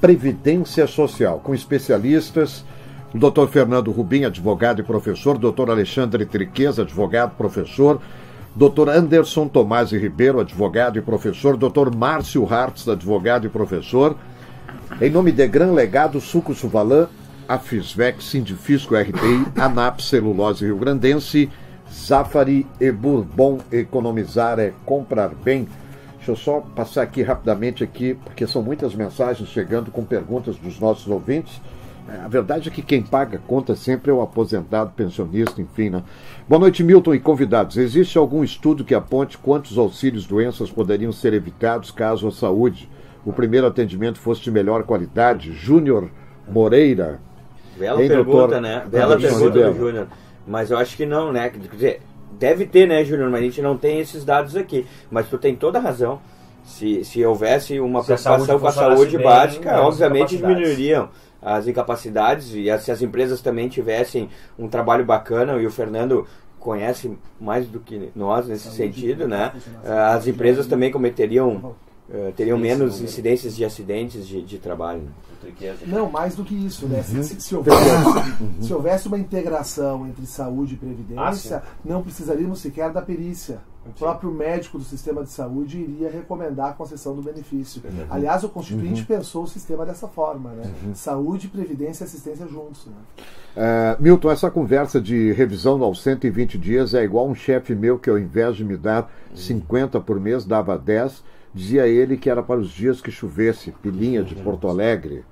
Previdência Social, com especialistas, o Dr. Fernando Rubim, advogado e professor, Dr. Alexandre Triquez, advogado, professor, Dr. Anderson Tomasi Ribeiro, advogado e professor, Dr. Márcio Hartz, advogado e professor, em nome de Gran Legado, Suco Suvalan, Afisvec, Sindifisco RTI, ANAP, Celulose Rio Grandense, Zafari e Bourbon, economizar é comprar bem. Deixa eu só passar aqui rapidamente aqui, porque são muitas mensagens chegando com perguntas dos nossos ouvintes. A verdade é que quem paga a conta sempre é o aposentado, pensionista, enfim, né? Boa noite, Milton e convidados. Existe algum estudo que aponte quantos auxílios doenças poderiam ser evitados caso a saúde, o primeiro atendimento fosse de melhor qualidade? Júnior Moreira. Bela pergunta, né? Bela pergunta do Júnior. Mas eu acho que não, né? Quer dizer, deve ter, né, Júnior? Mas a gente não tem esses dados aqui. Mas tu tem toda a razão. Se houvesse uma preocupação com a saúde básica, obviamente diminuiriam as incapacidades, e se as empresas também tivessem um trabalho bacana, e o Fernando conhece mais do que nós nesse sentido, né? As empresas também teriam menos incidências de acidentes de trabalho. Né? Não, mais do que isso, né? Se houvesse uma integração entre saúde e previdência, não precisaríamos sequer da perícia. O próprio médico do sistema de saúde iria recomendar a concessão do benefício. Aliás, o Constituinte pensou o sistema dessa forma, né? Saúde, previdência e assistência juntos. Né? Milton, essa conversa de revisão aos 120 dias é igual um chefe meu que, ao invés de me dar 50 por mês, dava 10. Dizia ele que era para os dias que chovesse. Pilinha de Porto Alegre.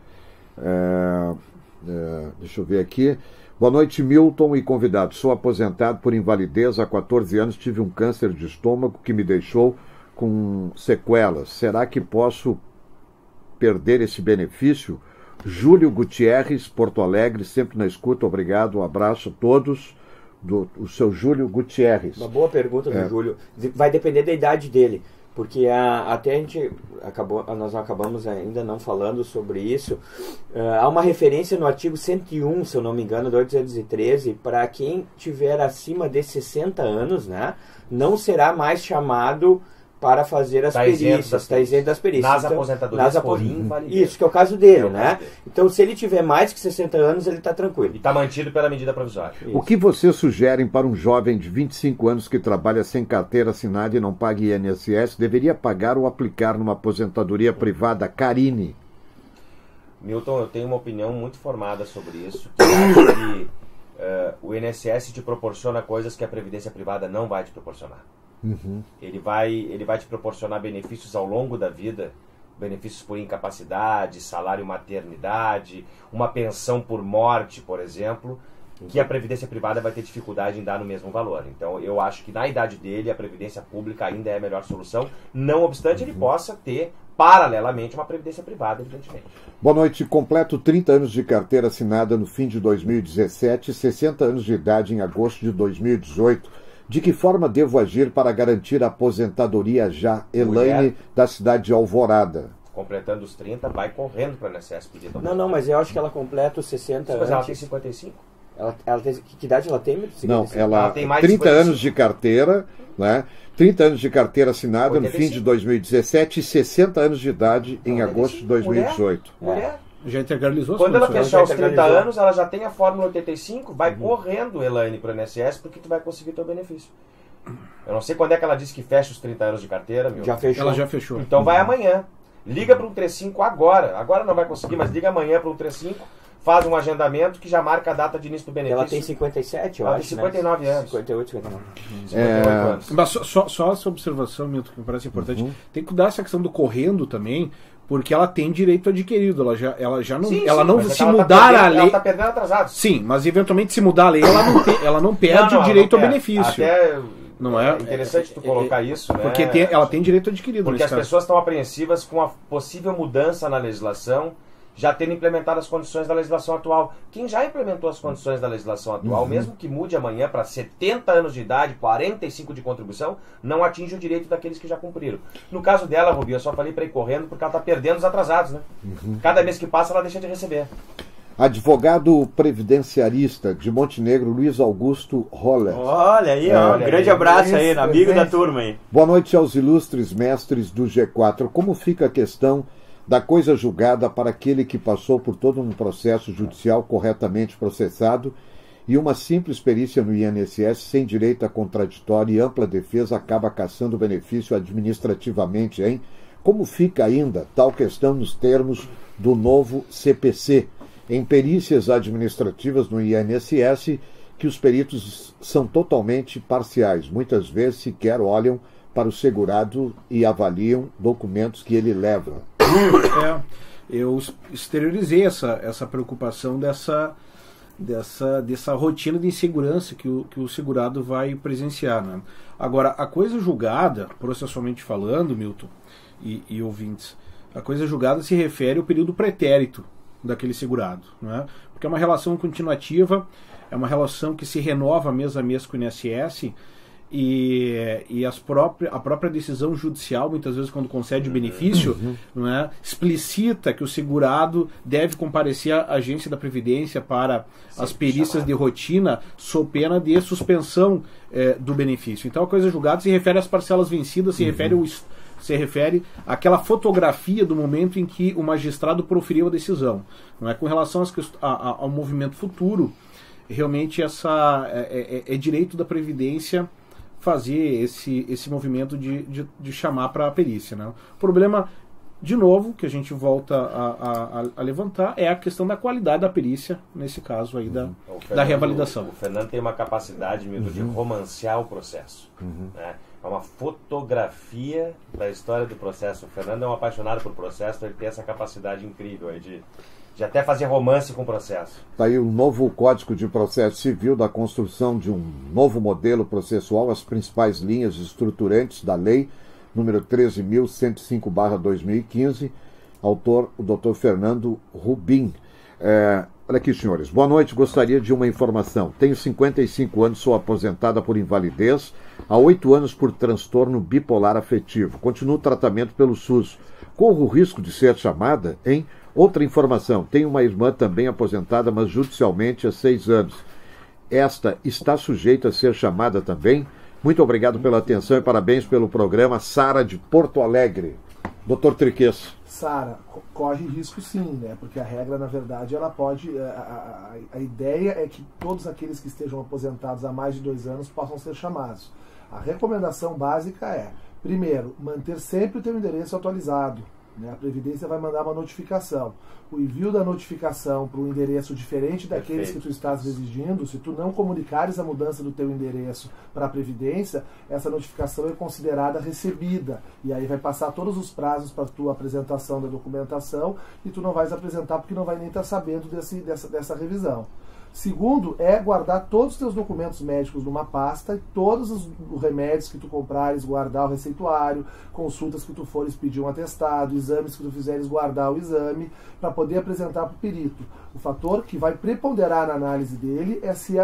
Deixa eu ver aqui. Boa noite, Milton e convidados. Sou aposentado por invalidez. Há 14 anos tive um câncer de estômago que me deixou com sequelas. Será que posso perder esse benefício? Júlio Gutierrez, Porto Alegre, sempre na escuta. Obrigado, um abraço a todos. O seu Júlio Gutierrez. Uma boa pergunta do Júlio. Vai depender da idade dele. Porque até nós acabamos ainda não falando sobre isso. Há uma referência no artigo 101, se eu não me engano, do 813, para quem tiver acima de 60 anos, né, não será mais chamado para fazer as perícias. Está isento das perícias. Nas aposentadorias por invalidez. Isso, que é o caso dele, né? Então, se ele tiver mais que 60 anos, ele está tranquilo. E está mantido pela medida provisória. Isso. O que vocês sugerem para um jovem de 25 anos que trabalha sem carteira assinada e não paga INSS, deveria pagar ou aplicar numa aposentadoria privada? Karine. Milton, eu tenho uma opinião muito formada sobre isso, que acho que o INSS te proporciona coisas que a Previdência Privada não vai te proporcionar. Ele vai te proporcionar benefícios ao longo da vida, benefícios por incapacidade, salário maternidade, uma pensão por morte, por exemplo, que a Previdência Privada vai ter dificuldade em dar no mesmo valor. Então, eu acho que na idade dele, a Previdência Pública ainda é a melhor solução, não obstante ele possa ter, paralelamente, uma Previdência Privada, evidentemente. Boa noite. Completo 30 anos de carteira assinada no fim de 2017 e 60 anos de idade em agosto de 2018. De que forma devo agir para garantir a aposentadoria já? Elaine, da cidade de Alvorada. Completando os 30, vai correndo para a INSS pedir. Não, mas eu acho que ela completa os 60 anos. Mas ela tem 55? Ela tem, que idade ela tem? 55? Não, ela tem mais 30 anos de carteira, né? 30 anos de carteira assinada 85. No fim de 2017 e 60 anos de idade em agosto de 2018. Mulher? Já integralizou. Quando ela fechar os 30 anos, ela já tem a fórmula 85, vai correndo, Elaine, para o INSS, porque tu vai conseguir teu benefício. Eu não sei quando é que ela disse que fecha os 30 anos de carteira, meu. Já fechou. Ela já fechou. Então vai amanhã. Liga para um 35 agora. Agora não vai conseguir, mas liga amanhã para um 35, faz um agendamento que já marca a data de início do benefício. Ela tem 57, eu ela acho, tem 59 né? anos. 58, 59. 58 anos. Mas só essa observação, Milton, que me parece importante. Tem que cuidar essa questão do correndo também, porque ela tem direito adquirido, ela já não, se mudar a lei, ela está perdendo atrasado. Sim, mas eventualmente se mudar a lei, ela não perde o direito ao benefício. Até não é interessante tu colocar isso, né? Porque ela tem direito adquirido. Porque as pessoas estão apreensivas com a possível mudança na legislação, já tendo implementado as condições da legislação atual. Quem já implementou as condições da legislação atual, mesmo que mude amanhã para 70 anos de idade, 45 de contribuição, não atinge o direito daqueles que já cumpriram. No caso dela, Rubi, eu só falei para ir correndo porque ela está perdendo os atrasados, né? Cada mês que passa ela deixa de receber. Advogado previdenciarista de Montenegro, Luiz Augusto Roller. Olha aí, um grande abraço aí, amigo da turma aí. Boa noite aos ilustres mestres do G4. Como fica a questão da coisa julgada para aquele que passou por todo um processo judicial corretamente processado e uma simples perícia no INSS sem direito a contraditório e ampla defesa acaba caçando benefício administrativamente, hein? Como fica ainda tal questão nos termos do novo CPC? Em perícias administrativas no INSS, que os peritos são totalmente parciais, muitas vezes sequer olham para o segurado e avaliam documentos que ele leva. Eu exteriorizei essa preocupação dessa rotina de insegurança que o segurado vai presenciar, né? Agora, a coisa julgada, processualmente falando, Milton e ouvintes, a coisa julgada se refere ao período pretérito daquele segurado, né? Porque é uma relação continuativa, é uma relação que se renova mês a mês com o INSS e a própria decisão judicial, muitas vezes quando concede o benefício, não é, explicita que o segurado deve comparecer à agência da Previdência para as perícias de rotina, sob pena de suspensão do benefício. Então a coisa julgada se refere às parcelas vencidas, se refere àquela fotografia do momento em que o magistrado proferiu a decisão. Não é? Com relação ao movimento futuro, realmente é direito da Previdência fazer esse movimento de chamar para a perícia, né? O problema, de novo, que a gente volta a levantar é a questão da qualidade da perícia, nesse caso aí da reavalidação. O Fernando tem uma capacidade, Milton, de romancear o processo. Né? É uma fotografia da história do processo. O Fernando é um apaixonado por processo, ele tem essa capacidade incrível aí de até fazer romance com o processo. Está aí o novo Código de Processo Civil da construção de um novo modelo processual, as principais linhas estruturantes da lei, número 13.105/2015, autor o Dr. Fernando Rubim. Olha aqui, senhores. Boa noite, gostaria de uma informação. Tenho 55 anos, sou aposentada por invalidez, há 8 anos por transtorno bipolar afetivo. Continuo o tratamento pelo SUS. Corro o risco de ser chamada, hein? Outra informação, tenho uma irmã também aposentada, mas judicialmente há 6 anos. Esta está sujeita a ser chamada também? Muito obrigado pela atenção e parabéns pelo programa. Sara de Porto Alegre. Dr. Triquez. Sara, corre risco sim, né? Porque a regra, na verdade, ela pode... A ideia é que todos aqueles que estejam aposentados há mais de 2 anos possam ser chamados. A recomendação básica é, primeiro, manter sempre o teu endereço atualizado. A Previdência vai mandar uma notificação. O envio da notificação para um endereço diferente daqueles que tu estás exigindo, se tu não comunicares a mudança do teu endereço para a Previdência, essa notificação é considerada recebida. E aí vai passar todos os prazos para a tua apresentação da documentação e tu não vais apresentar porque não vai nem estar sabendo dessa revisão. Segundo, é guardar todos os teus documentos médicos numa pasta e todos os remédios que tu comprares, guardar o receituário, consultas que tu fores pedir um atestado, exames que tu fizeres, guardar o exame, para poder apresentar para o perito. O fator que vai preponderar na análise dele é se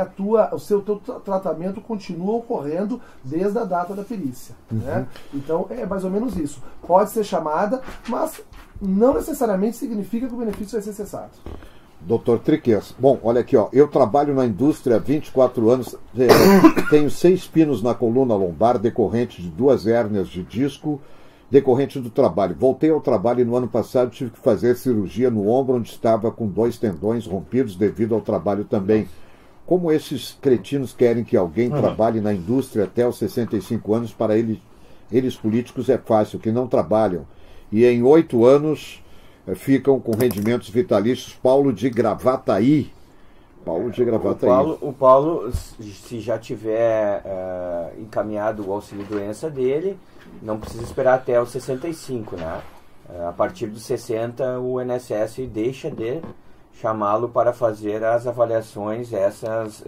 o seu tratamento continua ocorrendo desde a data da perícia. Né? Então, é mais ou menos isso. Pode ser chamada, mas não necessariamente significa que o benefício vai ser cessado. Dr. Triquez. Bom, olha aqui, ó. Eu trabalho na indústria há 24 anos, tenho 6 pinos na coluna lombar decorrente de 2 hérnias de disco decorrente do trabalho. Voltei ao trabalho e no ano passado tive que fazer cirurgia no ombro onde estava com 2 tendões rompidos devido ao trabalho também. Como esses cretinos querem que alguém trabalhe na indústria até os 65 anos, para eles políticos é fácil, que não trabalham. E em 8 anos... ficam com rendimentos vitalícios. Paulo de Gravataí. O Paulo, se já tiver encaminhado o auxílio-doença dele, não precisa esperar até os 65, né? A partir dos 60, o INSS deixa de chamá-lo para fazer as avaliações, essas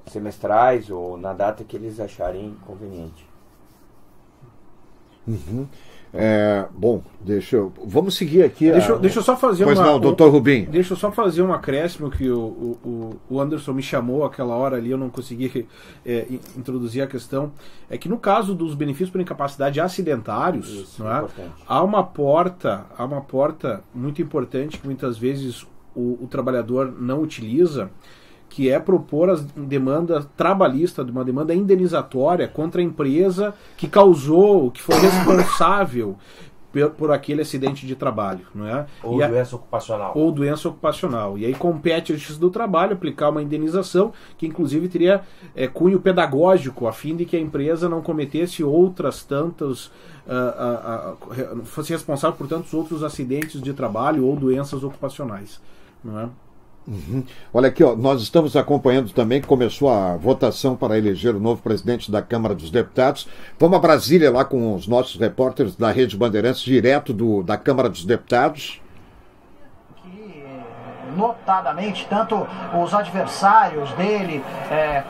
semestrais ou na data que eles acharem conveniente. Bom, vamos seguir aqui. Deixa eu só fazer doutor Rubim. Deixa eu só fazer um acréscimo que o Anderson me chamou aquela hora ali, eu não consegui introduzir a questão. É que no caso dos benefícios por incapacidade acidentários, isso, não é? Há uma porta muito importante que muitas vezes o trabalhador não utiliza, que é propor a demanda trabalhista, uma demanda indenizatória contra a empresa que causou, que foi responsável por aquele acidente de trabalho. Não é? Ou doença ocupacional. Ou doença ocupacional. E aí compete à Justiça do Trabalho aplicar uma indenização que inclusive teria cunho pedagógico, a fim de que a empresa não cometesse outras tantas, fosse responsável por tantos outros acidentes de trabalho ou doenças ocupacionais. Não é? Uhum. Olha aqui, ó, nós estamos acompanhando também que começou a votação para eleger o novo presidente da Câmara dos Deputados. Vamos a Brasília lá com os nossos repórteres da Rede Bandeirantes, direto da Câmara dos Deputados. Notadamente, tanto os adversários dele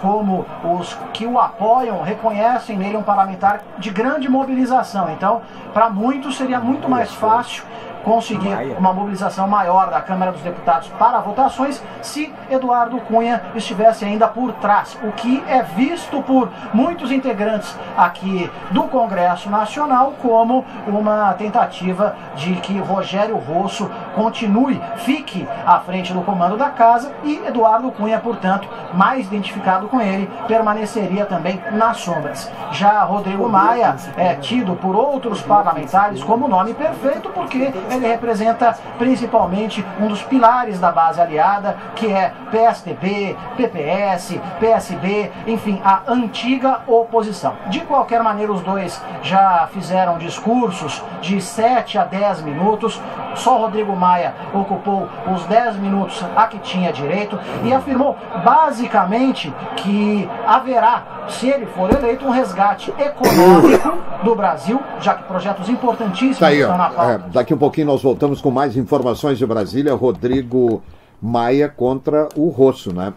como os que o apoiam reconhecem nele um parlamentar de grande mobilização. Então, para muitos seria muito mais fácil conseguir uma mobilização maior da Câmara dos Deputados para votações se Eduardo Cunha estivesse ainda por trás, o que é visto por muitos integrantes aqui do Congresso Nacional como uma tentativa de que Rogério Rosso fique à frente do comando da casa e Eduardo Cunha, portanto, mais identificado com ele, permaneceria também nas sombras. Já Rodrigo Maia é tido por outros parlamentares como nome perfeito porque ele representa principalmente um dos pilares da base aliada, que é PSDB, PPS, PSB, enfim, a antiga oposição. De qualquer maneira, os dois já fizeram discursos de 7 a 10 minutos, só Rodrigo Maia ocupou os 10 minutos a que tinha direito e afirmou basicamente que haverá, se ele for eleito, um resgate econômico do Brasil, já que projetos importantíssimos estão na pauta. Daqui um pouquinho nós voltamos com mais informações de Brasília. Rodrigo Maia contra o Rosso, né?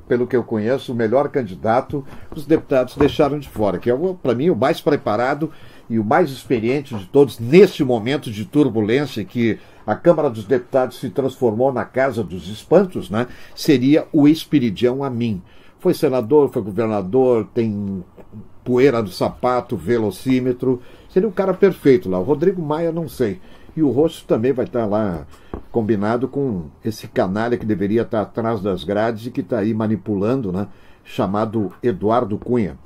Pelo que eu conheço, o melhor candidato os deputados deixaram de fora, que é, para mim, o mais preparado e o mais experiente de todos neste momento de turbulência que a Câmara dos Deputados se transformou na Casa dos Espantos, né? Seria o Espiridião Amin. Foi senador, foi governador, tem poeira no sapato, velocímetro, seria um cara perfeito lá. O Rodrigo Maia, não sei. E o Rosso também vai estar lá combinado com esse canalha que deveria estar atrás das grades e que está aí manipulando, né? Chamado Eduardo Cunha.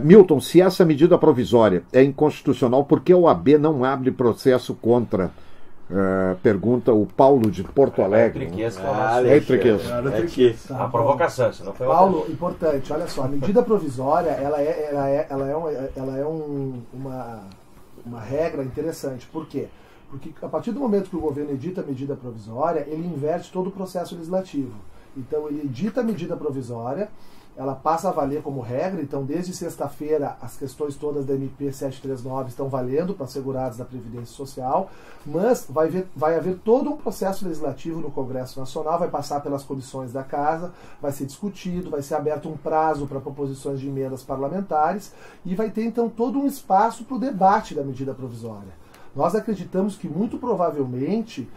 Milton, se essa medida provisória é inconstitucional, por que a OAB não abre processo contra? Pergunta o Paulo de Porto Alegre. A provocação, se não foi Paulo, importante, olha só, a medida provisória ela é uma regra interessante. Por quê? Porque a partir do momento que o governo edita a medida provisória, ele inverte todo o processo legislativo. Então ele edita a medida provisória, ela passa a valer como regra. Então desde sexta-feira as questões todas da MP 739 estão valendo para segurados da Previdência Social, mas vai haver todo um processo legislativo no Congresso Nacional, vai passar pelas comissões da Casa, vai ser discutido, vai ser aberto um prazo para proposições de emendas parlamentares e vai ter então todo um espaço para o debate da medida provisória. Nós acreditamos que muito provavelmente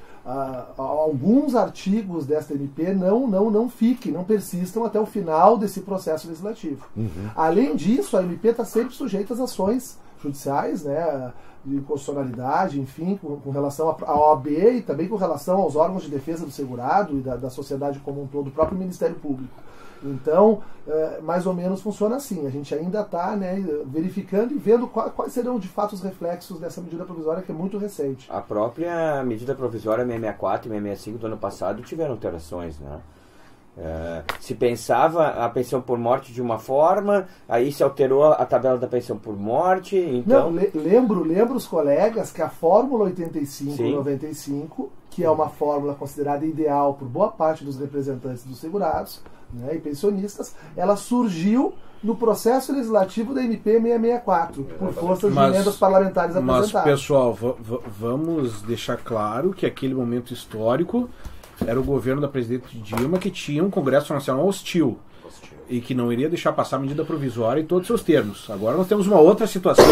alguns artigos desta MP não fiquem, não persistam até o final desse processo legislativo. Uhum. Além disso, a MP está sempre sujeita às ações judiciais, né, de inconstitucionalidade, enfim, com relação à OAB e também com relação aos órgãos de defesa do segurado e da sociedade como um todo, do próprio Ministério Público. Então, mais ou menos funciona assim. A gente ainda está, né, verificando e vendo quais serão de fato os reflexos dessa medida provisória, que é muito recente. A própria medida provisória 664 e 665 do ano passado tiveram alterações, né? Se pensava a pensão por morte de uma forma, aí se alterou a tabela da pensão por morte. Então... Não, lembro os colegas que a fórmula 85-95, que é uma fórmula considerada ideal por boa parte dos representantes dos segurados, né, e pensionistas, ela surgiu no processo legislativo da MP 664, por força de emendas parlamentares apresentadas. Mas, pessoal, vamos deixar claro que aquele momento histórico era o governo da presidente Dilma que tinha um Congresso Nacional hostil e que não iria deixar passar a medida provisória em todos os seus termos. Agora nós temos uma outra situação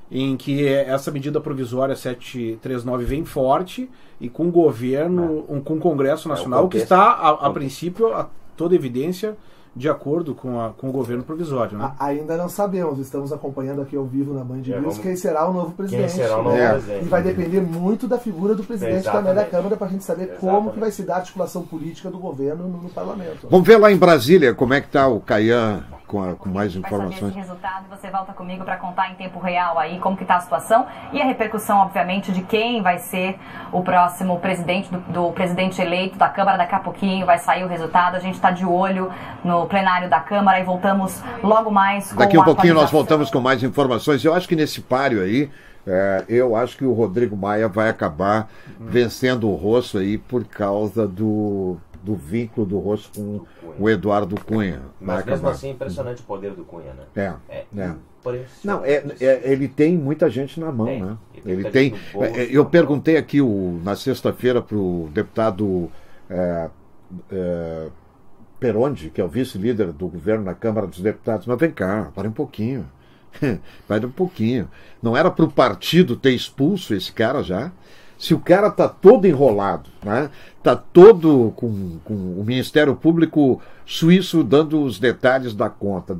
em que essa medida provisória 739 vem forte e com o governo, com o Congresso Nacional que está, a princípio, a toda evidência, de acordo com o governo provisório. Né? Ainda não sabemos, estamos acompanhando aqui ao vivo na Band News quem será o novo presidente. Quem será o novo presidente. E vai depender muito da figura do presidente também da Câmara para a gente saber como que vai se dar a articulação política do governo no parlamento. Vamos ver lá em Brasília como é que está o Caian com mais informações. Vai saber esse resultado, você volta comigo para contar em tempo real aí como que está a situação e a repercussão, obviamente, de quem vai ser o próximo presidente, do presidente eleito da Câmara. Daqui a pouquinho vai sair o resultado, a gente está de olho no plenário da Câmara e voltamos logo mais com Daqui a pouquinho nós voltamos com mais informações. Eu acho que nesse páreo aí, eu acho que o Rodrigo Maia vai acabar vencendo o Rosso aí por causa do vínculo do Rosso com o Eduardo Cunha. Mas mesmo assim, impressionante o poder do Cunha, né? Não, ele tem muita gente na mão, né? Ele tem. Eu perguntei aqui na sexta-feira para o deputado Perondi, que é o vice-líder do governo na Câmara dos Deputados, mas vem cá, para um pouquinho. Vai um pouquinho. Não era para o partido ter expulso esse cara já? Se o cara está todo enrolado, né? Está todo com o Ministério Público suíço dando os detalhes da conta,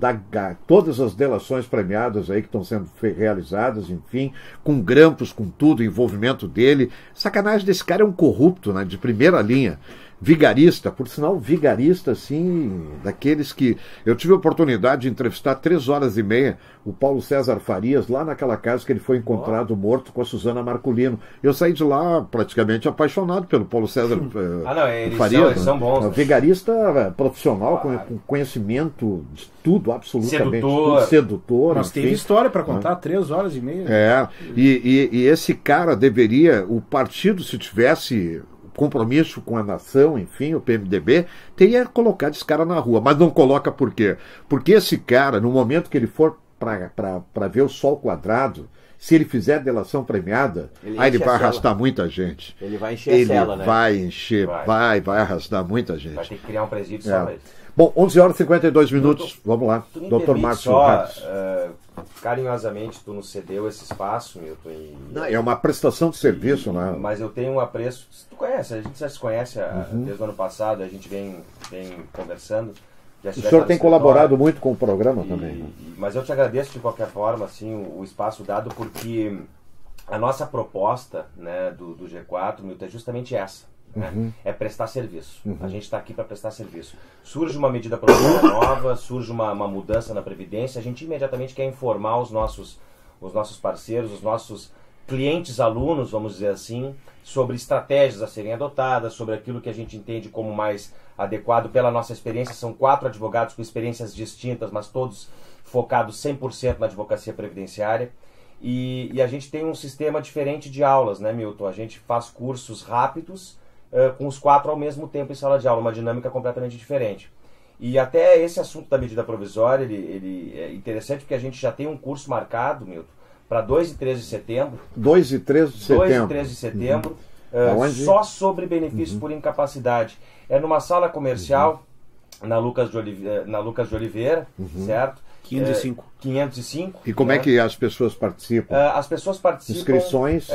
todas as delações premiadas aí que estão sendo realizadas, enfim, com grampos, com tudo, envolvimento dele. Sacanagem desse cara, é um corrupto, né? De primeira linha. Vigarista, por sinal, vigarista, assim, daqueles que... Eu tive a oportunidade de entrevistar 3h30 o Paulo César Farias, lá naquela casa que ele foi encontrado morto com a Suzana Marculino. Eu saí de lá praticamente apaixonado pelo Paulo César Farias. Eles são bons. Vigarista profissional, com conhecimento de tudo, absolutamente. Sedutor. Mas teve história para contar, 3h30. E esse cara deveria, o partido, se tivesse compromisso com a nação, enfim, o PMDB, teria colocado esse cara na rua. Mas não coloca por quê? Porque esse cara, no momento que ele for para ver o sol quadrado, se ele fizer delação premiada, ele vai arrastar muita gente. Ele vai encher a cela, né? Vai arrastar muita gente. Vai ter que criar um presídio só pra ele. Bom, 11h52, vamos lá. Dr. Márcio Ratz. Carinhosamente, tu nos cedeu esse espaço, Milton. É uma prestação de serviço, né? Mas eu tenho um apreço. Tu conhece, a gente já se conhece desde o ano passado, a gente vem conversando. O senhor tem colaborado muito com o programa também. Mas eu te agradeço de qualquer forma assim, o espaço dado, porque a nossa proposta, né, do G4, Milton, é justamente essa. Né? É prestar serviço. A gente está aqui para prestar serviço. Surge uma medida provisória nova, surge uma mudança na Previdência, a gente imediatamente quer informar os nossos parceiros, os nossos clientes, alunos, vamos dizer assim, sobre estratégias a serem adotadas, sobre aquilo que a gente entende como mais adequado pela nossa experiência. São 4 advogados com experiências distintas, mas todos focados 100% na advocacia previdenciária. E a gente tem um sistema diferente de aulas, né, Milton? A gente faz cursos rápidos, com os 4 ao mesmo tempo em sala de aula, uma dinâmica completamente diferente. E até esse assunto da medida provisória, ele é interessante porque a gente já tem um curso marcado, Milton, para 2 e 3 de setembro. 2 e 3 de setembro. 2 e 3 de setembro, só sobre benefícios por incapacidade. É numa sala comercial, na Lucas de Oliveira, certo? 505. E como é que as pessoas participam? As pessoas participam...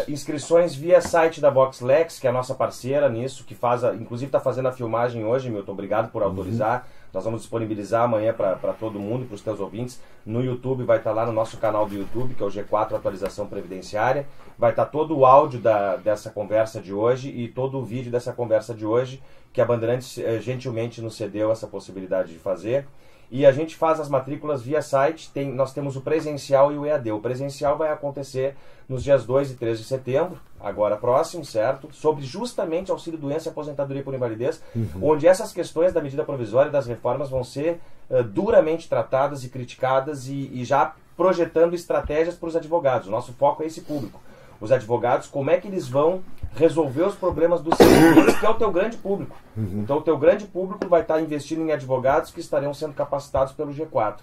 Inscrições via site da VoxLex, que é a nossa parceira nisso, que inclusive está fazendo a filmagem hoje, Milton, obrigado por autorizar. Nós vamos disponibilizar amanhã para todo mundo, para os teus ouvintes. No YouTube, vai estar lá no nosso canal do YouTube, que é o G4 Atualização Previdenciária. Vai estar todo o áudio dessa conversa de hoje e todo o vídeo dessa conversa de hoje, que a Bandeirantes gentilmente nos cedeu essa possibilidade de fazer. E a gente faz as matrículas via site, nós temos o presencial e o EAD. O presencial vai acontecer nos dias 2 e 3 de setembro, agora próximo, certo? Sobre justamente auxílio doença e aposentadoria por invalidez, onde essas questões da medida provisória e das reformas vão ser duramente tratadas e criticadas e já projetando estratégias para os advogados. O nosso foco é esse público. Os advogados, como é que eles vão resolver os problemas dos servidores, que é o teu grande público. Então o teu grande público vai estar investindo em advogados que estarão sendo capacitados pelo G4.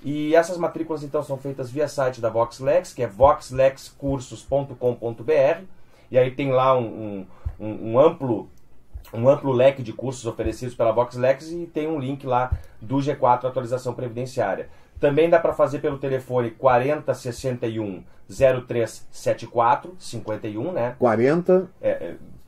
E essas matrículas então são feitas via site da VoxLex, que é voxlexcursos.com.br, e aí tem lá um amplo leque de cursos oferecidos pela VoxLex e tem um link lá do G4 Atualização Previdenciária. Também dá para fazer pelo telefone 4061 0374 51, né? 40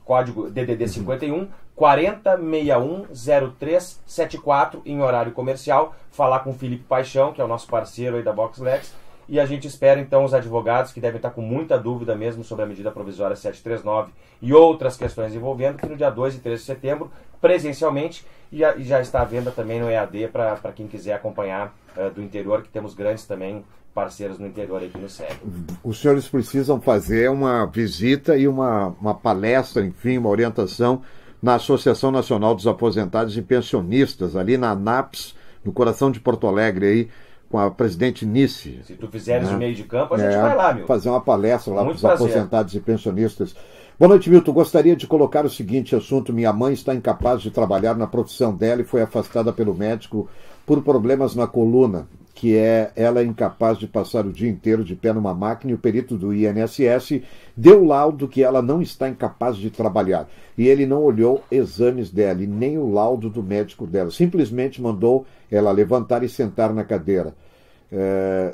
código DDD 51 4061 0374 em horário comercial, falar com o Felipe Paixão, que é o nosso parceiro aí da Boxlex, e a gente espera então os advogados que devem estar com muita dúvida mesmo sobre a medida provisória 739 e outras questões envolvendo, que no dia 2 e 3 de setembro, presencialmente, e já está à venda também no EAD para quem quiser acompanhar do interior, que temos grandes também parceiros no interior aqui no SEG. Os senhores precisam fazer uma visita e uma palestra, enfim, uma orientação na Associação Nacional dos Aposentados e Pensionistas, ali na ANAPS, no coração de Porto Alegre, aí, com a presidente Nice. Se tu fizeres o meio de campo, a gente vai lá, Milton. Fazer uma palestra lá para os aposentados e pensionistas. Boa noite, Milton. Gostaria de colocar o seguinte assunto. Minha mãe está incapaz de trabalhar na profissão dela e foi afastada pelo médico por problemas na coluna, que ela é incapaz de passar o dia inteiro de pé numa máquina, e o perito do INSS deu laudo que ela não está incapaz de trabalhar. E ele não olhou exames dela e nem o laudo do médico dela. Simplesmente mandou ela levantar e sentar na cadeira.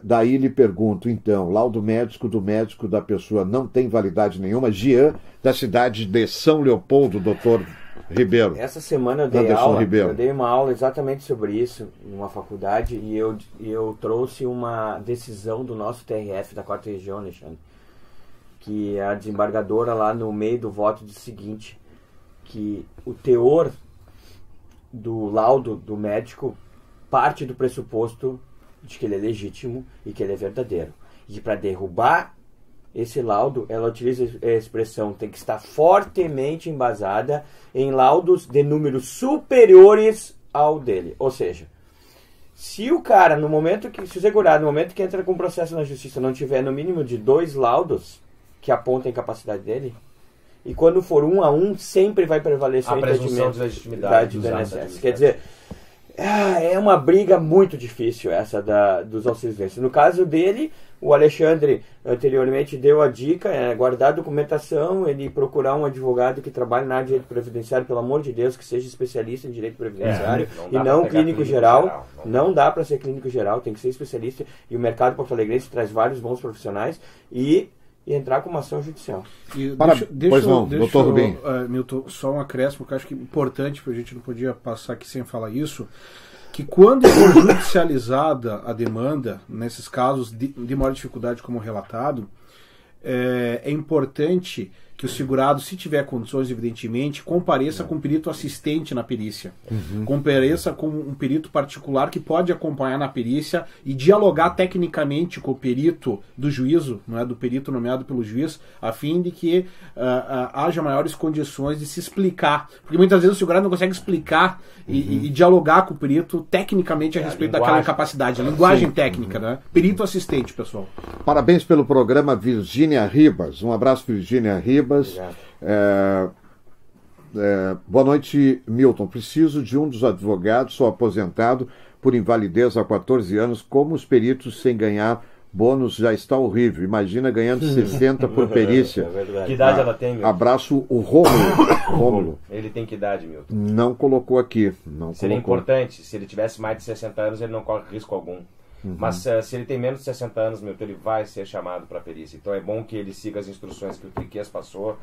Daí lhe pergunto, então, laudo médico do médico da pessoa não tem validade nenhuma? Jean, da cidade de São Leopoldo, doutor Ribeiro. Essa semana eu dei uma aula exatamente sobre isso numa faculdade, e eu trouxe uma decisão do nosso TRF da 4ª Região, Alexandre, que a desembargadora lá no meio do voto disse o seguinte, que o teor do laudo do médico parte do pressuposto de que ele é legítimo e que ele é verdadeiro. E para derrubar esse laudo, ela utiliza a expressão tem que estar fortemente embasada em laudos de números superiores ao dele. Ou seja, se o cara, se o segurado, no momento que entra com processo na justiça, não tiver no mínimo de 2 laudos que apontem a incapacidade dele, e quando for 1 a 1, sempre vai prevalecer a presunção de legitimidade do INSS. Quer dizer, é uma briga muito difícil essa dos auxílios. No caso dele, o Alexandre anteriormente deu a dica, guardar a documentação, ele procurar um advogado que trabalhe na área de direito previdenciário, pelo amor de Deus, que seja especialista em direito previdenciário, e não clínico geral. Não dá para ser clínico geral, tem que ser especialista, e o mercado porto-alegrense traz vários bons profissionais, e entrar com uma ação judicial. Doutor Rubim. Milton, só um acréscimo que eu acho que é importante, porque a gente não podia passar aqui sem falar isso, que quando for judicializada a demanda, nesses casos de maior dificuldade como relatado, é importante que o segurado, se tiver condições, evidentemente, compareça com um perito assistente na perícia. Compareça com um perito particular que pode acompanhar na perícia e dialogar tecnicamente com o perito do juízo, não é, do perito nomeado pelo juiz, a fim de que haja maiores condições de se explicar. Porque muitas vezes o segurado não consegue explicar e dialogar com o perito tecnicamente a respeito daquela incapacidade. A linguagem técnica, né? Perito assistente, pessoal. Parabéns pelo programa, Virgínia Ribas. Um abraço, Virgínia Ribas. Boa noite, Milton. Preciso de um dos advogados, sou aposentado por invalidez há 14 anos. Como os peritos sem ganhar bônus já está horrível. Imagina ganhando 60 por perícia. Que idade ela tem, Milton? Abraço o Rômulo. Ele tem que idade, Milton? Não colocou aqui. Seria importante. Se ele tivesse mais de 60 anos, ele não corre risco algum. Mas se ele tem menos de 60 anos, Milton, ele vai ser chamado para a perícia. Então é bom que ele siga as instruções que o Triquez passou,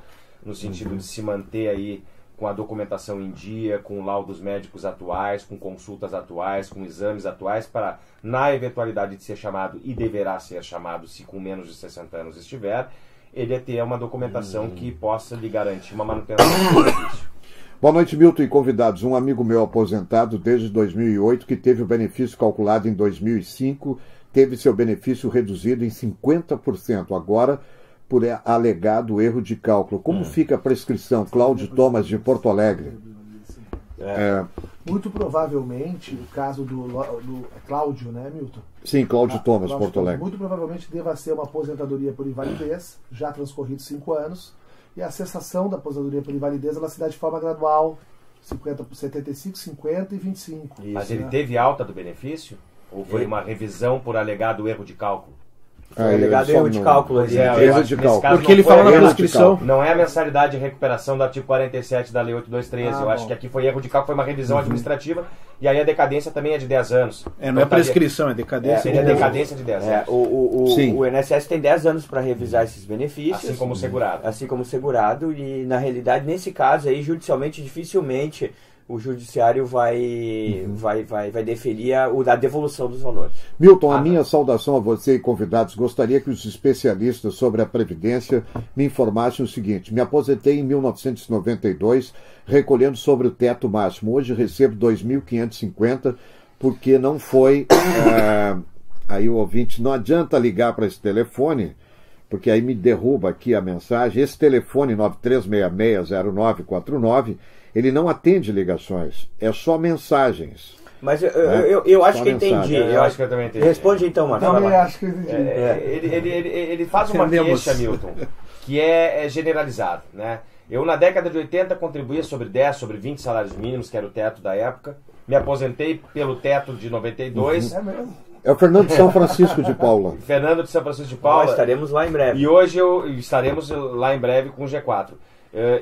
no sentido de se manter aí com a documentação em dia, com laudos médicos atuais, com consultas atuais, com exames atuais, para, na eventualidade de ser chamado, e deverá ser chamado se com menos de 60 anos estiver, ele ter uma documentação que possa lhe garantir uma manutenção do serviço. Boa noite, Milton e convidados. Um amigo meu aposentado desde 2008, que teve o benefício calculado em 2005, teve seu benefício reduzido em 50%, agora por alegado erro de cálculo. Como fica a prescrição? Cláudio Thomas, de Porto Alegre. Muito provavelmente, o caso do Cláudio, né, Milton? Sim, Cláudio Thomas, Porto Alegre. Muito provavelmente deva ser uma aposentadoria por invalidez, já transcorridos 5 anos, e a cessação da aposentadoria por invalidez ela se dá de forma gradual, 75, 50 e 25. Mas ele teve alta do benefício? Ou foi uma revisão por alegado erro de cálculo? Foi alegado erro de cálculo. Erro de cálculo. Porque ele fala na prescrição. Não é a mensalidade de recuperação do artigo 47 da Lei 8213. Eu acho que aqui foi erro de cálculo, foi uma revisão administrativa. E aí a decadência também é de 10 anos. Não é prescrição, é decadência. É decadência de 10 anos. O INSS tem 10 anos para revisar esses benefícios. Assim como o segurado. Assim como o segurado. E na realidade, nesse caso aí, judicialmente, dificilmente o judiciário vai deferir a devolução dos valores. Milton, a minha saudação a você e convidados. Gostaria que os especialistas sobre a Previdência me informassem o seguinte: me aposentei em 1992, recolhendo sobre o teto máximo. Hoje recebo 2.550 porque não foi... aí o ouvinte, não adianta ligar para esse telefone, porque aí me derruba aqui a mensagem. Esse telefone 93660949, ele não atende ligações, é só mensagens. Mas eu acho que entendi. Eu acho que eu também entendi. Responde então, Marcelo. Também acho que eu entendi. Ele faz uma queixa, Milton, que é generalizada, né? Eu, na década de 80, contribuía sobre 10, sobre 20 salários mínimos, que era o teto da época. Me aposentei pelo teto de 92. É mesmo? É o Fernando de São Francisco de Paula. Fernando de São Francisco de Paula. Estaremos lá em breve. E hoje estaremos lá em breve com o G4.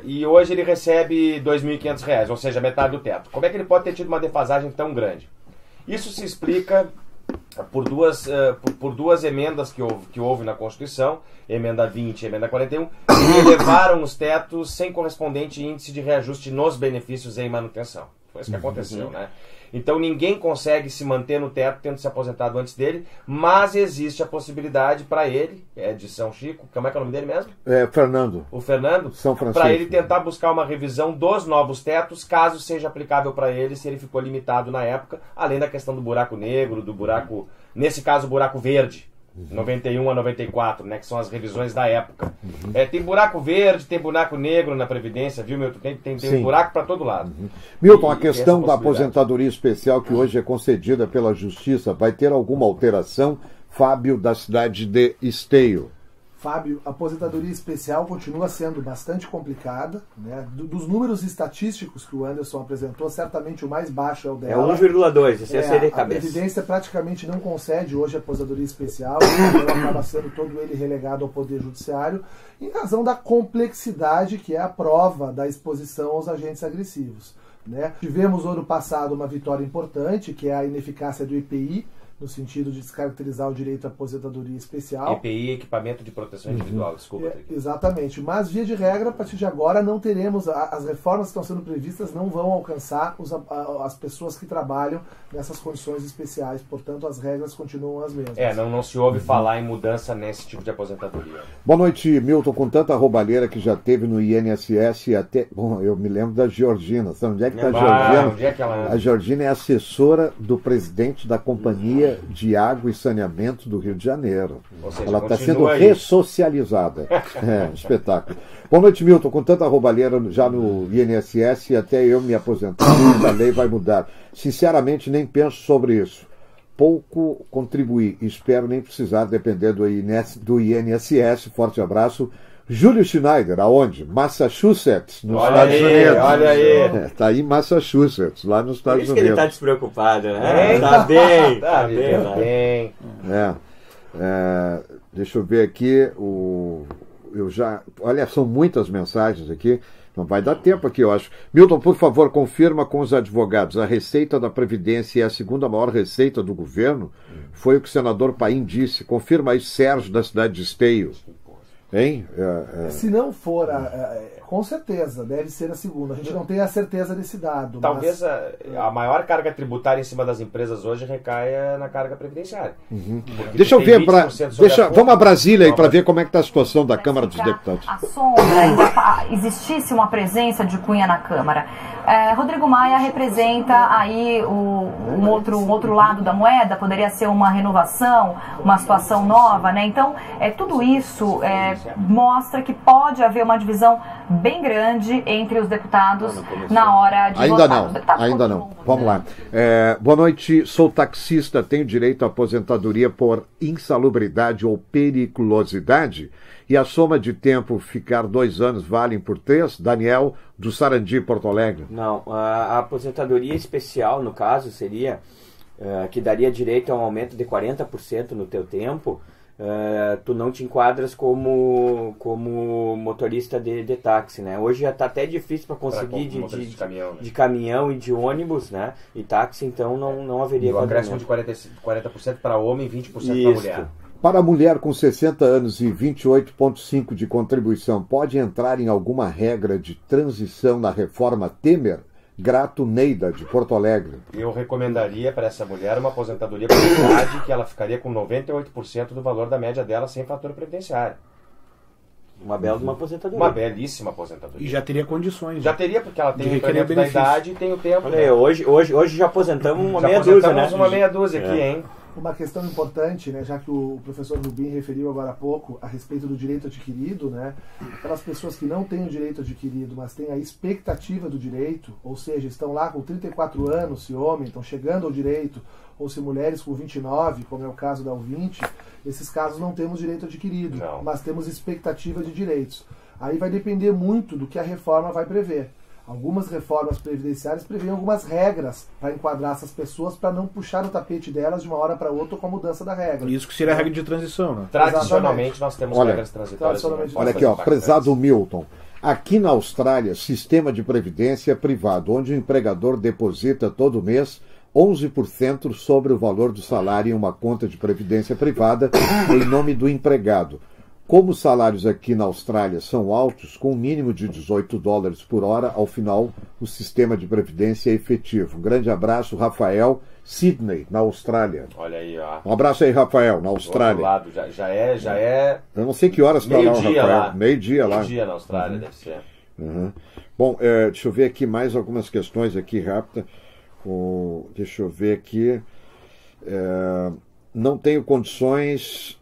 E hoje ele recebe R$ 2.500, ou seja, metade do teto. Como é que ele pode ter tido uma defasagem tão grande? Isso se explica por duas emendas que houve na Constituição, emenda 20 e emenda 41, que elevaram os tetos sem correspondente índice de reajuste nos benefícios em manutenção. Foi isso que aconteceu, né? Então ninguém consegue se manter no teto tendo se aposentado antes dele, mas existe a possibilidade para ele, de São Chico, como é que é o nome dele mesmo? Fernando. O Fernando? São Francisco. Para ele tentar buscar uma revisão dos novos tetos, caso seja aplicável para ele, se ele ficou limitado na época, além da questão do buraco negro, do buraco, nesse caso, o buraco verde. 91 a 94, né, que são as revisões da época. Tem buraco verde, tem buraco negro na Previdência, viu, Milton? Tem buraco para todo lado. Milton, a questão da aposentadoria especial que hoje é concedida pela Justiça, vai ter alguma alteração? Fábio, da cidade de Esteio. Fábio, a aposentadoria especial continua sendo bastante complicada, né? Dos números estatísticos que o Anderson apresentou, certamente o mais baixo é o dela. É 1,2, esse é de cabeça. A Previdência praticamente não concede hoje a aposentadoria especial, então acaba sendo todo ele relegado ao Poder Judiciário, em razão da complexidade que é a prova da exposição aos agentes agressivos, né? Tivemos ano passado uma vitória importante, que é a ineficácia do EPI, no sentido de descaracterizar o direito à aposentadoria especial. EPI, Equipamento de Proteção Individual, desculpa. Exatamente, mas via de regra, a partir de agora não teremos, as reformas que estão sendo previstas não vão alcançar as pessoas que trabalham nessas condições especiais, portanto as regras continuam as mesmas. Não se ouve falar em mudança nesse tipo de aposentadoria. Boa noite, Milton, com tanta roubalheira que já teve no INSS até... Bom, eu me lembro da Georgina, sabe onde é que está a Georgina? Onde é que ela anda? A Georgina é assessora do presidente da Companhia de Água e Saneamento do Rio de Janeiro. Seja, ela está sendo ressocializada. Espetáculo. Boa noite, Milton. Com tanta roubalheira já no INSS, até eu me aposentar, a lei vai mudar. Sinceramente, nem penso sobre isso. Pouco contribuí. Espero nem precisar depender do INSS. Forte abraço. Júlio Schneider, aonde? Massachusetts, nos Estados Unidos. Olha aí. Está aí em Massachusetts, lá nos Estados Unidos. Por isso que ele está despreocupado, né? Está bem. Está bem. Deixa eu ver aqui. Olha, são muitas mensagens aqui. Não vai dar tempo aqui, eu acho. Milton, por favor, confirma com os advogados. A receita da Previdência é a segunda maior receita do governo? Foi o que o senador Paim disse. Confirma aí, Sérgio, da cidade de Esteio. Hein? Se não for, com certeza, deve ser a segunda. A gente não tem a certeza desse dado. Talvez a maior carga tributária em cima das empresas hoje recaia na carga previdenciária. Deixa eu ver, vamos a Brasília aí para ver como é que está a situação da Câmara dos Deputados. A sombra ainda existisse uma presença de Cunha na Câmara. Rodrigo Maia representa aí um outro lado da moeda, poderia ser uma renovação, uma situação nova, né? Então, tudo isso mostra que pode haver uma divisão bem grande entre os deputados na hora de votar. Ainda não. Vamos lá. Boa noite, sou taxista, tenho direito à aposentadoria por insalubridade ou periculosidade? E a soma de tempo ficar 2 anos valem por 3? Daniel, do Sarandi, Porto Alegre. Não, a aposentadoria especial, no caso, seria que daria direito a um aumento de 40% no teu tempo. tu não te enquadras como motorista de táxi, né? Hoje já está até difícil para conseguir de caminhão e de ônibus, né? E táxi, então não haveria... Um acréscimo de 40% para homem e 20% para mulher. Para a mulher com 60 anos e 28,5% de contribuição, pode entrar em alguma regra de transição na reforma Temer? Grato Neida, de Porto Alegre. Eu recomendaria para essa mulher uma aposentadoria por idade que ela ficaria com 98% do valor da média dela sem fator previdenciário. Uma bela aposentadoria. Uma belíssima aposentadoria. E já teria condições. Já teria, porque ela tem o incremento da idade e tem o tempo. Olha aí, hoje já aposentamos uma meia dúzia, né? Uma meia dúzia aqui, hein? Uma questão importante, né, já que o professor Rubim referiu agora há pouco a respeito do direito adquirido, né, aquelas pessoas que não têm o direito adquirido, mas têm a expectativa do direito, ou seja, estão lá com 34 anos, se homem, estão chegando ao direito, ou se mulheres com 29, como é o caso da ouvinte, esses casos não temos direito adquirido, mas temos expectativa de direitos. Aí vai depender muito do que a reforma vai prever. Algumas reformas previdenciárias prevêem algumas regras para enquadrar essas pessoas, para não puxar o tapete delas de uma hora para outra com a mudança da regra. Isso que seria a regra de transição, né? Tradicionalmente nós temos regras transitórias. Olha aqui, prezado Milton. Aqui na Austrália, sistema de previdência privado, onde o empregador deposita todo mês 11% sobre o valor do salário em uma conta de previdência privada em nome do empregado. Como os salários aqui na Austrália são altos, com um mínimo de $18 por hora, ao final o sistema de previdência é efetivo. Um grande abraço, Rafael, Sydney, na Austrália. Olha aí, ó. Um abraço aí, Rafael, na Austrália. Do outro lado, já é... Eu não sei que horas está lá o Rafael. Lá. Meio-dia lá. Meio-dia na Austrália, deve ser. Bom, deixa eu ver aqui mais algumas questões aqui rápida. Deixa eu ver aqui. Não tenho condições...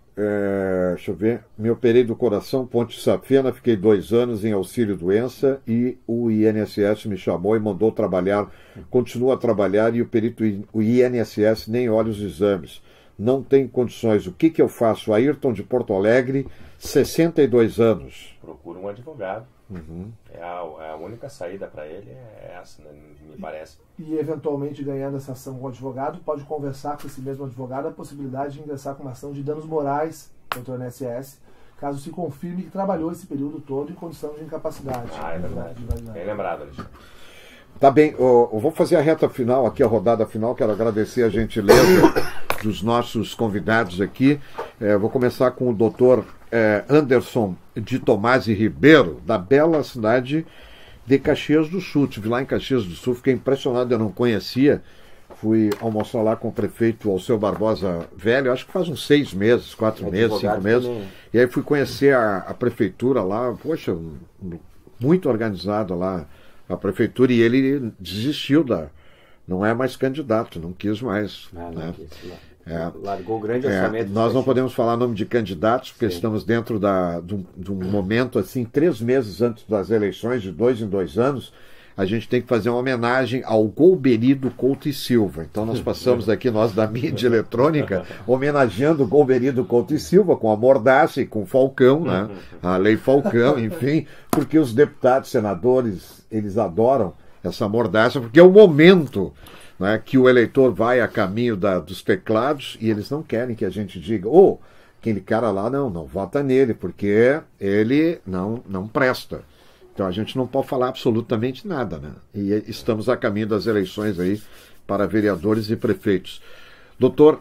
deixa eu ver, me operei do coração, Ponte Safena, fiquei 2 anos em auxílio-doença e o INSS me chamou e mandou trabalhar, continuo a trabalhar e o INSS nem olha os exames. Não tenho condições. O que eu faço? Ayrton de Porto Alegre, 62 anos. Procura um advogado. É a única saída para ele é essa, né, me parece. E eventualmente, ganhando essa ação com o advogado, pode conversar com esse mesmo advogado a possibilidade de ingressar com uma ação de danos morais contra o INSS, caso se confirme que trabalhou esse período todo em condição de incapacidade. É verdade. Bem lembrado, Alexandre. Tá bem, eu vou fazer a reta final aqui, a rodada final. Quero agradecer a gentileza dos nossos convidados aqui. Vou começar com o doutor Anderson de Tomás e Ribeiro, da bela cidade de Caxias do Sul. Estive lá em Caxias do Sul, fiquei impressionado, eu não conhecia. Fui almoçar lá com o prefeito Alceu Barbosa Velho, acho que faz uns 6 meses, 4 meses, 5 meses. Também. E aí fui conhecer a prefeitura lá, poxa, muito organizada lá a prefeitura, e ele desistiu não é mais candidato, não quis mais. Não quis, largou o grande orçamento. Nós não podemos falar nome de candidatos, porque estamos dentro de um momento assim, 3 meses antes das eleições, de 2 em 2 anos, a gente tem que fazer uma homenagem ao Golberido Couto e Silva. Então nós passamos aqui, nós da mídia eletrônica, homenageando o Golberido Couto e Silva com a Mordaça e com o Falcão, né? A Lei Falcão, enfim, porque os deputados, senadores, eles adoram essa Mordaça, porque é o momento, né, que o eleitor vai a caminho dos teclados e eles não querem que a gente diga, aquele cara lá não vota nele, porque ele não presta. Então a gente não pode falar absolutamente nada, né? E estamos a caminho das eleições aí para vereadores e prefeitos. Doutor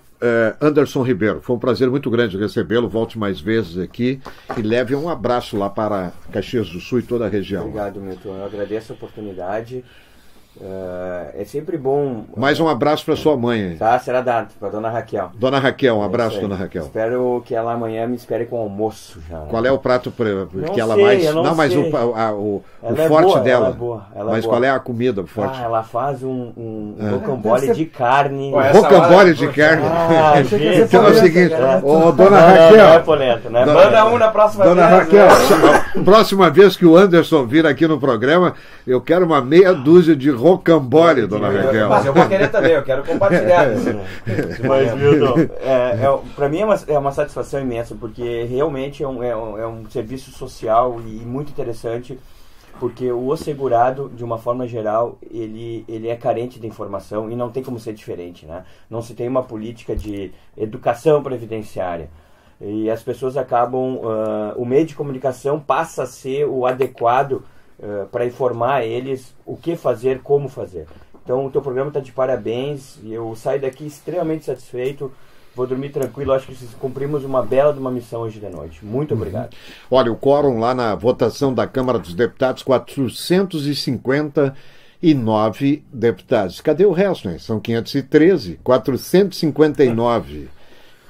Anderson Ribeiro, foi um prazer muito grande recebê-lo, volte mais vezes aqui e leve um abraço lá para Caxias do Sul e toda a região. Obrigado, Milton. Eu agradeço a oportunidade. É sempre bom... Mais um abraço para sua mãe. Tá, será dado, para dona Raquel. Dona Raquel, um abraço, dona Raquel. Espero que ela amanhã me espere com almoço já. Qual é o prato que ela mais... Não, mas o forte boa, dela. Ela é boa, mas boa. Qual é a comida forte? Ela faz um rocambole de carne. Rocambole de carne? Então é o seguinte, dona Raquel... Não é polenta, né? Manda na próxima vez. Dona Raquel, próxima vez que o Anderson vir aqui no programa, eu quero uma meia dúzia de rocambole, dona Raquel. Mas eu vou querer também, eu quero compartilhar. Mas, Milton, para mim é uma satisfação imensa, porque realmente é um serviço social e muito interessante, porque o segurado, de uma forma geral, ele é carente de informação e não tem como ser diferente, né? Não se tem uma política de educação previdenciária. e as pessoas acabam, o meio de comunicação passa a ser o adequado para informar eles o que fazer, como fazer. Então o teu programa está de parabéns, e eu saio daqui extremamente satisfeito, vou dormir tranquilo, acho que cumprimos uma bela de uma missão hoje de noite. Muito obrigado. Olha, o quórum lá na votação da Câmara dos Deputados, 459 deputados. Cadê o resto, né? São 513, 459.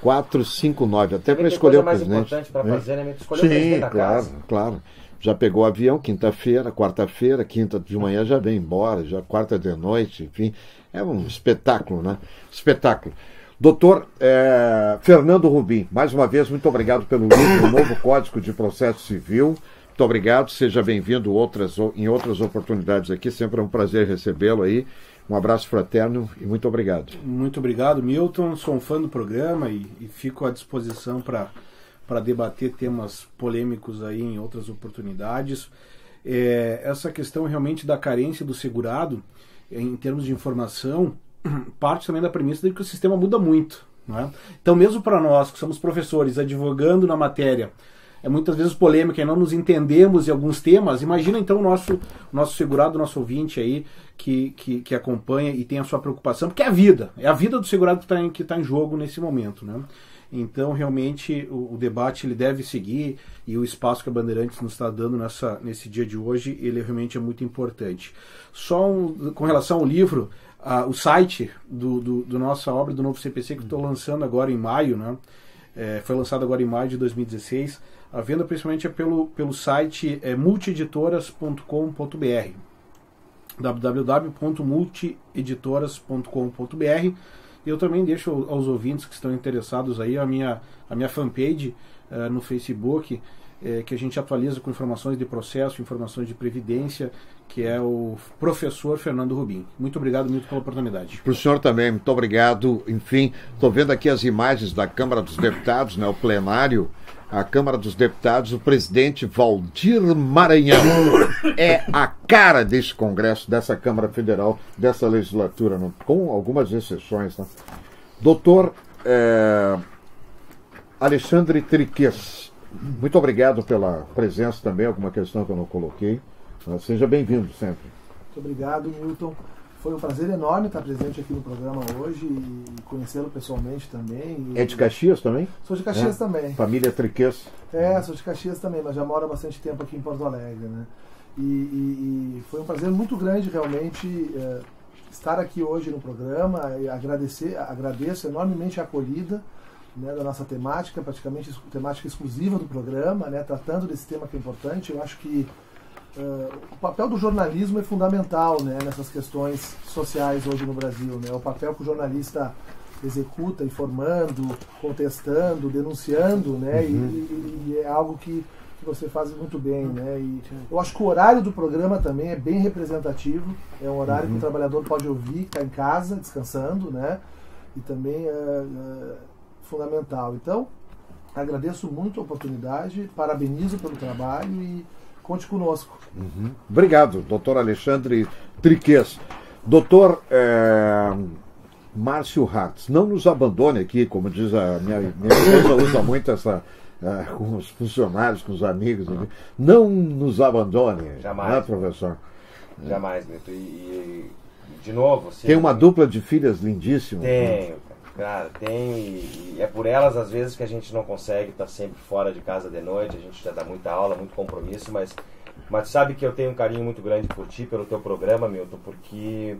459, até para escolher o presidente. Mais importante para fazer, né? Escolher o presidente da casa. Claro. Já pegou o avião, quinta-feira, quarta-feira, quinta de manhã já vem embora, já quarta de noite, enfim. É um espetáculo, né? Espetáculo. Doutor Fernando Rubim, mais uma vez, muito obrigado pelo livro, o Novo Código de Processo Civil. Muito obrigado, seja bem-vindo em outras oportunidades aqui, sempre é um prazer recebê-lo aí. Um abraço fraterno e muito obrigado. Muito obrigado, Milton. Sou um fã do programa e fico à disposição para debater temas polêmicos aí em outras oportunidades. Essa questão realmente da carência do segurado, em termos de informação, parte também da premissa de que o sistema muda muito, né? Então, mesmo para nós, que somos professores, advogando na matéria, muitas vezes polêmica e não nos entendemos em alguns temas, imagina então o nosso segurado, o nosso ouvinte aí, que acompanha e tem a sua preocupação, porque é a vida do segurado que está em jogo nesse momento, né? Então, realmente, o debate ele deve seguir, e o espaço que a Bandeirantes nos está dando nesse dia de hoje, ele realmente é muito importante. Com relação ao livro, o site do nossa obra, do Novo CPC, que estou lançando agora em maio, né? Foi lançado agora em maio de 2016. A venda principalmente é pelo site multieditoras.com.br, www.multieditoras.com.br. E eu também deixo aos ouvintes que estão interessados aí a minha fanpage no Facebook, que a gente atualiza com informações de processo, informações de previdência, que é o professor Fernando Rubim. Muito obrigado, Milton, pela oportunidade. Para o senhor também, muito obrigado. Enfim, estou vendo aqui as imagens da Câmara dos Deputados, né, o plenário, a Câmara dos Deputados, o presidente Valdir Maranhão é a cara deste Congresso, dessa Câmara Federal, dessa legislatura, né? Com algumas exceções, né? Doutor Alexandre Triques, muito obrigado pela presença também, alguma questão que eu não coloquei. Seja bem-vindo sempre. Muito obrigado, Milton. Foi um prazer enorme estar presente aqui no programa hoje e conhecê-lo pessoalmente também. É de Caxias também? Sou de Caxias também. Família Triques. Sou de Caxias também, mas já moro há bastante tempo aqui em Porto Alegre, né? E foi um prazer muito grande realmente estar aqui hoje no programa e agradeço enormemente a acolhida, né, da nossa temática, praticamente temática exclusiva do programa, né, tratando desse tema que é importante. Eu acho que o papel do jornalismo é fundamental, né, nessas questões sociais hoje no Brasil, né? O papel que o jornalista executa, informando, contestando, denunciando, né? E é algo que você faz muito bem, né? E eu acho que o horário do programa também é bem representativo. É um horário que o trabalhador pode ouvir, está em casa, descansando, né? E também é fundamental. Então, agradeço muito a oportunidade, parabenizo pelo trabalho e conte conosco. Obrigado, doutor Alexandre Triques. Doutor Márcio Hartz, não nos abandone aqui, como diz a minha esposa, usa muito essa com os funcionários, com os amigos. Não nos abandone. Jamais. Né, professor? Jamais, Neto. E de novo... Tem uma dupla de filhas lindíssimas. Tenho, cara, tenho. E é por elas, às vezes, que a gente não consegue estar sempre fora de casa de noite. A gente já dá muita aula, muito compromisso, mas sabe que eu tenho um carinho muito grande por ti, pelo teu programa, Milton, porque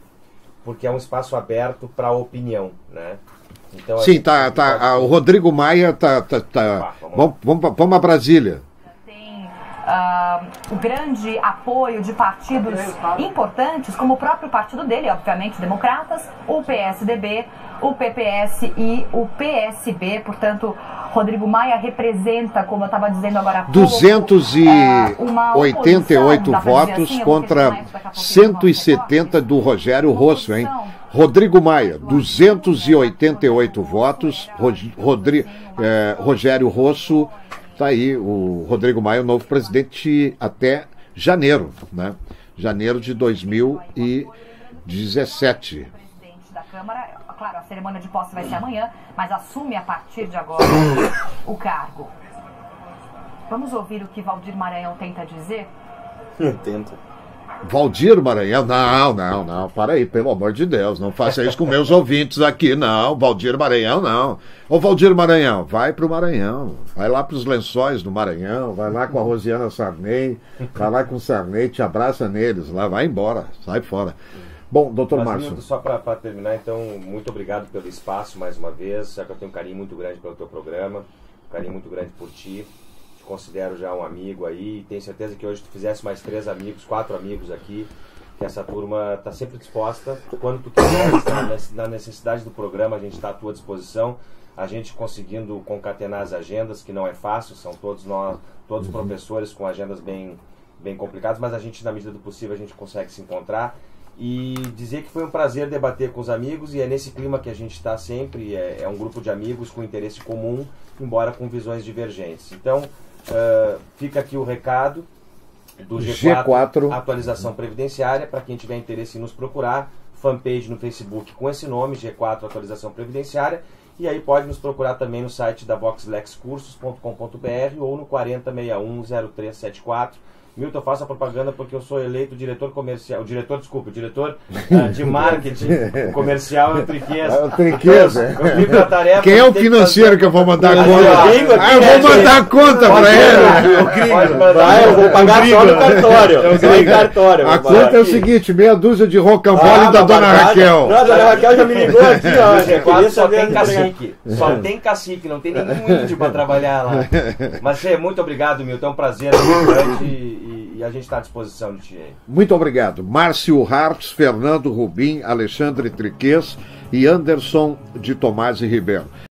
é um espaço aberto para a opinião, né? Então, sim, o Rodrigo Maia vamos a Brasília. Tem o grande apoio de partidos importantes, como o próprio partido dele, obviamente, Democratas, o PSDB, o PPS e o PSB. Portanto, Rodrigo Maia representa, como eu estava dizendo agora há pouco, 288 votos contra 170 do Rogério Rosso, hein? Rodrigo Maia, 288 votos, Rogério Rosso, está aí, o Rodrigo Maia, o novo presidente até janeiro, né? Janeiro de 2017. Presidente da Câmara, claro, a cerimônia de posse vai ser amanhã, mas assume a partir de agora o cargo. Vamos ouvir o que Valdir Maranhão tenta dizer? Tenta. Valdir Maranhão? Não, para aí, pelo amor de Deus, não faça isso com meus ouvintes aqui, não, Valdir Maranhão não. Ô Valdir Maranhão, vai pro Maranhão, vai lá pros Lençóis do Maranhão, vai lá com a Rosiana Sarney, vai lá com o Sarney, te abraça neles lá, vai embora, sai fora. Bom, doutor Márcio. Só para terminar, então, muito obrigado pelo espaço mais uma vez, já que eu tenho um carinho muito grande pelo teu programa, um carinho muito grande por ti. Considero já um amigo aí, tenho certeza que hoje tu fizesse mais 3 amigos, 4 amigos aqui, que essa turma está sempre disposta, quando tu quiser, na necessidade do programa, a gente está à tua disposição, a gente conseguindo concatenar as agendas, que não é fácil, são todos nós, todos professores com agendas bem complicadas, mas a gente, na medida do possível, a gente consegue se encontrar, e dizer que foi um prazer debater com os amigos, e é nesse clima que a gente está sempre, é um grupo de amigos com interesse comum, embora com visões divergentes. Então, fica aqui o recado do G4 Atualização Previdenciária, para quem tiver interesse em nos procurar, fanpage no Facebook com esse nome, G4 Atualização Previdenciária, e aí pode nos procurar também no site da voxlexcursos.com.br ou no 40610374. Milton, eu faço a propaganda porque eu sou eleito diretor comercial, diretor de marketing comercial é o Triqueza. O Triqueza. Quem é o financeiro que eu vou mandar a conta? Eu vou mandar a conta pra ele. Eu vou pagar só no cartório. A conta é o seguinte, meia dúzia de rocambole da dona Raquel. Não, a dona Raquel já me ligou aqui, ó. Só tem cacique. Só tem cacique, não tem nenhum índio pra trabalhar lá. Mas muito obrigado, Milton. É um prazer muito grande e a gente está à disposição de ti aí. Muito obrigado. Márcio Hartz, Fernando Rubim, Alexandre Triquez e Anderson de Tomás e Ribeiro.